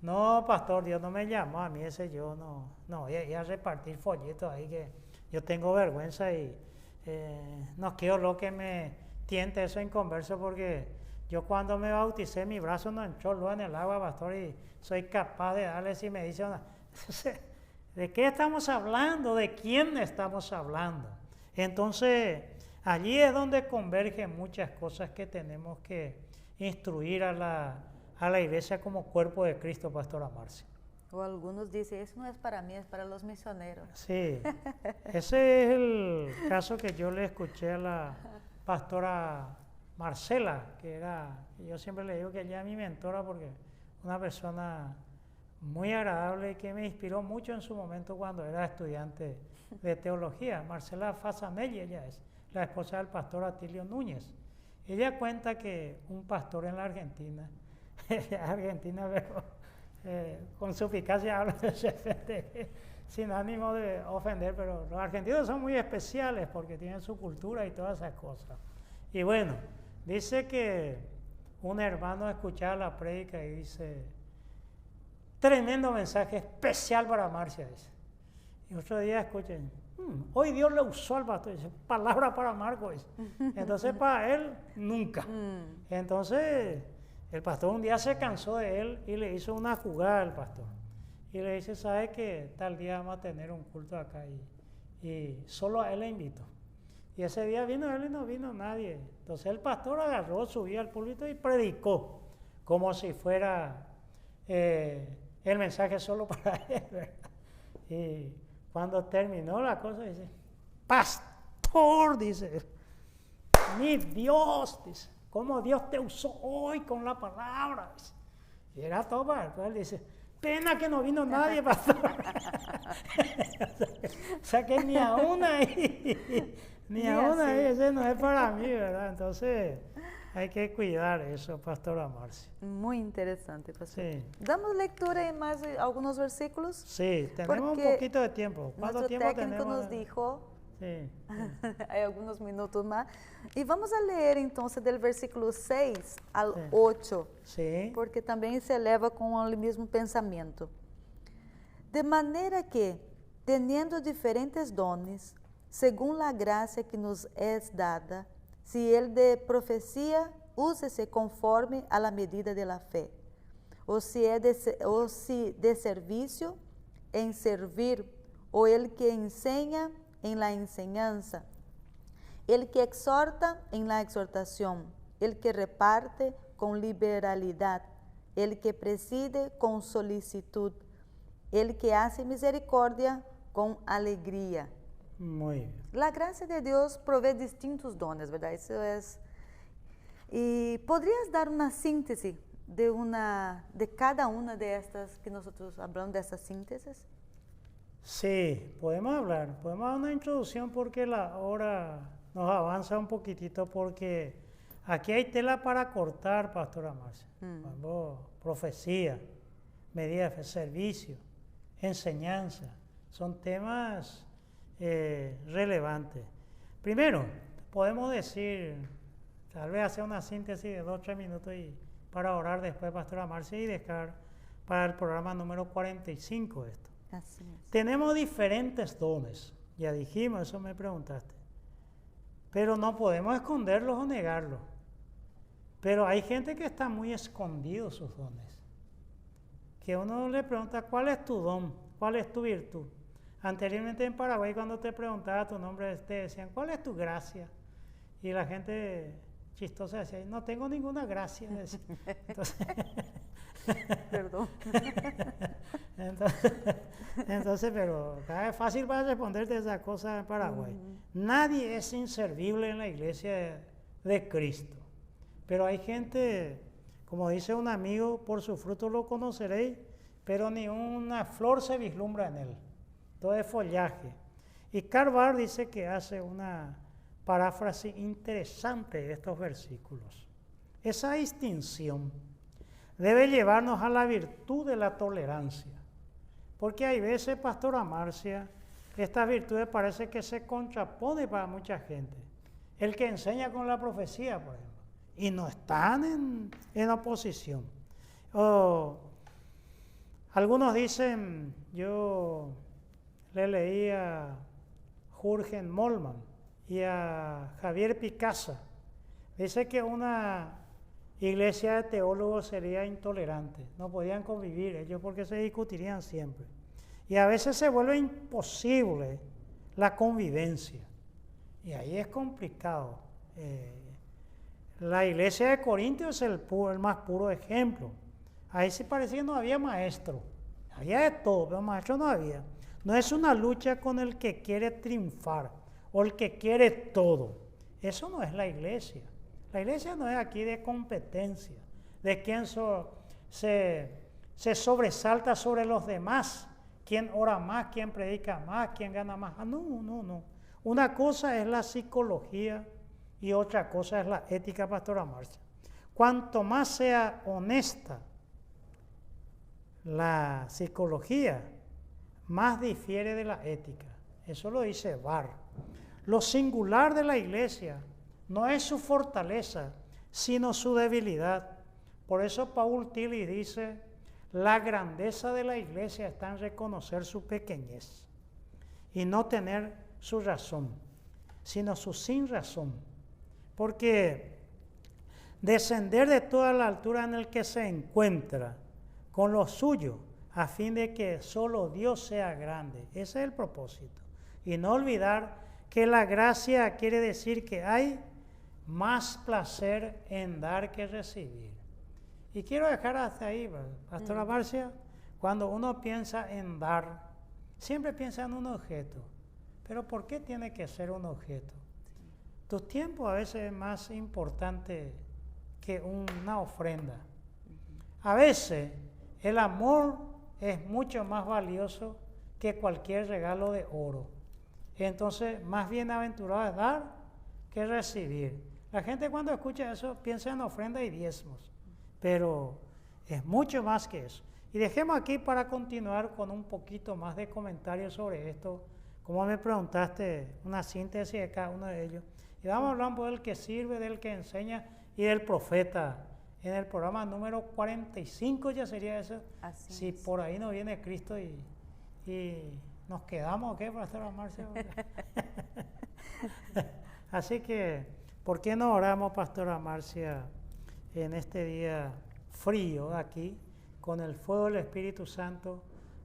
no, pastor, Dios no me llamó a mí, ese yo no voy a ir a repartir folletos ahí que yo tengo vergüenza y no quiero lo que me tiente eso inconverso porque yo cuando me bauticé mi brazo no entró luego en el agua, pastor, y soy capaz de darle si me dice una... ¿De qué estamos hablando? ¿De quién estamos hablando? Entonces, allí es donde convergen muchas cosas que tenemos que instruir a la iglesia como cuerpo de Cristo, pastora Marcia. O algunos dicen, eso no es para mí, es para los misioneros. Sí, ese es el caso que yo le escuché a la pastora Marcela, yo siempre le digo que ella es mi mentora porque una persona muy agradable y que me inspiró mucho en su momento cuando era estudiante de teología. Marcela Fasanelli, ella es la esposa del pastor Atilio Núñez. Ella cuenta que un pastor en la Argentina, pero con suficacia habla sin ánimo de ofender, pero los argentinos son muy especiales porque tienen su cultura y todas esas cosas. Y bueno, dice que un hermano escuchaba la prédica y dice, tremendo mensaje especial para Marcia, dice. Y otro día escuchen, hoy Dios le usó al pastor, dice, palabra para Marcos. Entonces para él, nunca. Entonces el pastor un día se cansó de él y le hizo una jugada al pastor. Y le dice, ¿sabe que tal día vamos a tener un culto acá? Y solo a él le invitó. Y ese día vino él y no vino nadie. Entonces el pastor agarró, subió al púlpito y predicó, como si fuera el mensaje solo para él, ¿verdad? Y cuando terminó la cosa, dice, pastor, dice, mi Dios, dice, cómo Dios te usó hoy con la palabra. Dice. Y era todo para él, dice, pena que no vino nadie, pastor. O sea que ni aún ahí, ese no es para mí, ¿verdad? Entonces hay que cuidar eso, pastora Marcia. Muy interesante, pastor. Sí. ¿Damos lectura en más algunos versículos? Sí, tenemos un poquito de tiempo. ¿Cuánto tiempo tenemos? Nuestro técnico nos dijo, sí. hay algunos minutos más. Y vamos a leer entonces del versículo 6 al 8, sí. Porque también se eleva con el mismo pensamiento. De manera que, teniendo diferentes dones, según la gracia que nos es dada, si el de profecía, úsese conforme a la medida de la fe. O si de servicio, en servir. O el que enseña, en la enseñanza. El que exhorta, en la exhortación. El que reparte, con liberalidad. El que preside, con solicitud. El que hace misericordia, con alegría. Muy bien. La gracia de Dios provee distintos dones, ¿verdad? Eso es. ¿Y podrías dar una síntesis de cada una de estas que nosotros hablamos de estas síntesis? Sí, podemos dar una introducción porque la hora nos avanza un poquitito porque aquí hay tela para cortar, pastora Marcia. Profecía, medida de fe, servicio, enseñanza, son temas relevante. Primero, podemos decir, tal vez hacer una síntesis de 2 o 3 minutos para orar después, pastora Marcia, y dejar para el programa número 45 esto. Así es. Tenemos diferentes dones, ya dijimos, eso me preguntaste, pero no podemos esconderlos o negarlos. Pero hay gente que está muy escondido sus dones, que uno le pregunta, ¿cuál es tu don? ¿Cuál es tu virtud? Anteriormente en Paraguay, cuando te preguntaba tu nombre, te decían, ¿cuál es tu gracia? Y la gente chistosa decía, no tengo ninguna gracia. Entonces, Perdón. Entonces, pero es fácil para responderte esa cosa en Paraguay. Nadie es inservible en la iglesia de Cristo. Pero hay gente, como dice un amigo, por su fruto lo conoceréis, pero ni una flor se vislumbra en él. Todo es follaje. Y Karl Barth dice que hace una paráfrasis interesante de estos versículos. Esa distinción debe llevarnos a la virtud de la tolerancia. Porque hay veces, Pastora Marcia, estas virtudes parece que se contrapone para mucha gente. El que enseña con la profecía, por ejemplo, y no están en oposición. Algunos dicen, yo le leí a Jürgen Moltmann y a Javier Picasa, dice que una iglesia de teólogos sería intolerante, no podían convivir ellos porque se discutirían siempre. Y a veces se vuelve imposible la convivencia, y ahí es complicado. La iglesia de Corintios es el más puro ejemplo. Ahí sí parecía que no había maestro, había de todo, pero maestro no había. No es una lucha con el que quiere triunfar o el que quiere todo. Eso no es la iglesia. La iglesia no es aquí de competencia, de quién se sobresalta sobre los demás, quién ora más, quién predica más, quién gana más. No. Una cosa es la psicología y otra cosa es la ética, Pastora Marcia. Cuanto más sea honesta la psicología, más difiere de la ética. Eso lo dice Barth. Lo singular de la iglesia no es su fortaleza, sino su debilidad. Por eso Paul Tillich dice, la grandeza de la iglesia está en reconocer su pequeñez y no tener su razón, sino su sin razón. Porque descender de toda la altura en el que se encuentra con lo suyo, a fin de que solo Dios sea grande. Ese es el propósito. Y no olvidar que la gracia quiere decir que hay más placer en dar que recibir. Y quiero dejar hasta ahí, Pastora Marcia, cuando uno piensa en dar, siempre piensa en un objeto. Pero ¿por qué tiene que ser un objeto? Tu tiempo a veces es más importante que una ofrenda. A veces el amor es mucho más valioso que cualquier regalo de oro. Entonces, más bienaventurado es dar que recibir. La gente cuando escucha eso piensa en ofrenda y diezmos, pero es mucho más que eso. Y dejemos aquí para continuar con un poquito más de comentarios sobre esto, como me preguntaste, una síntesis de cada uno de ellos. Y vamos a hablar un poco del que sirve, del que enseña y del profeta. En el programa número 45 ya sería eso. Así si es. Por ahí no viene Cristo y nos quedamos, ¿qué, Pastora Marcia? Así que, ¿por qué no oramos, Pastora Marcia, en este día frío aquí, con el fuego del Espíritu Santo,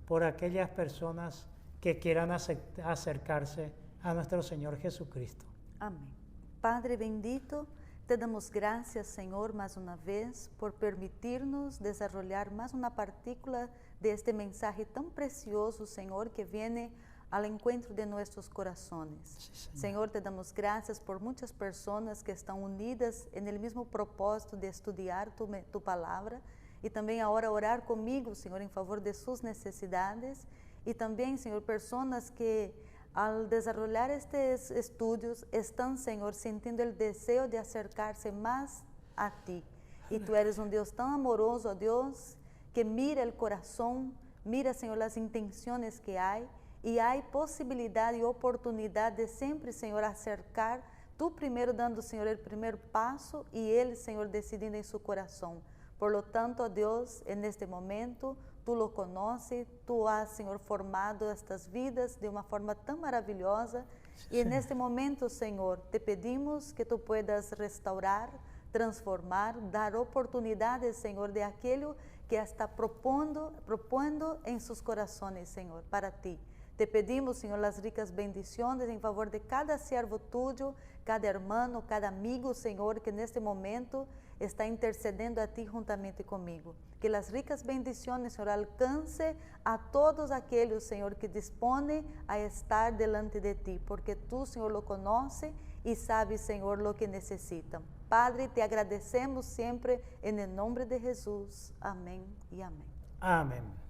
por aquellas personas que quieran acercarse a nuestro Señor Jesucristo? Amén. Padre bendito, te damos gracias, Señor, más una vez por permitirnos desarrollar más una partícula de este mensaje tan precioso, Señor, que viene al encuentro de nuestros corazones. Sí, Señor, te damos gracias por muchas personas que están unidas en el mismo propósito de estudiar tu palabra y también ahora orar conmigo, Señor, en favor de sus necesidades y también, Señor, personas que al desarrollar estos estudios están, Señor, sintiendo el deseo de acercarse más a ti. Y tú eres un Dios tan amoroso, Dios, que mira el corazón, mira, Señor, las intenciones que hay, y hay posibilidad y oportunidad de siempre, Señor, acercar, tú primero dando, Señor, el primer paso y Él, Señor, decidiendo en su corazón. Por lo tanto, Dios, en este momento, tú lo conoces, tú has, Señor, formado estas vidas de una forma tan maravillosa. Y en este momento, Señor, te pedimos que tú puedas restaurar, transformar, dar oportunidades, Señor, de aquello que está propondo en sus corazones, Señor, para ti. Te pedimos, Señor, las ricas bendiciones en favor de cada siervo tuyo, cada hermano, cada amigo, Señor, que en este momento está intercediendo a ti juntamente conmigo. Que las ricas bendiciones, Señor, alcance a todos aquellos, Señor, que dispone a estar delante de ti, porque tú, Señor, lo conoces y sabes, Señor, lo que necesitan. Padre, te agradecemos siempre en el nombre de Jesús. Amén y amén. Amén.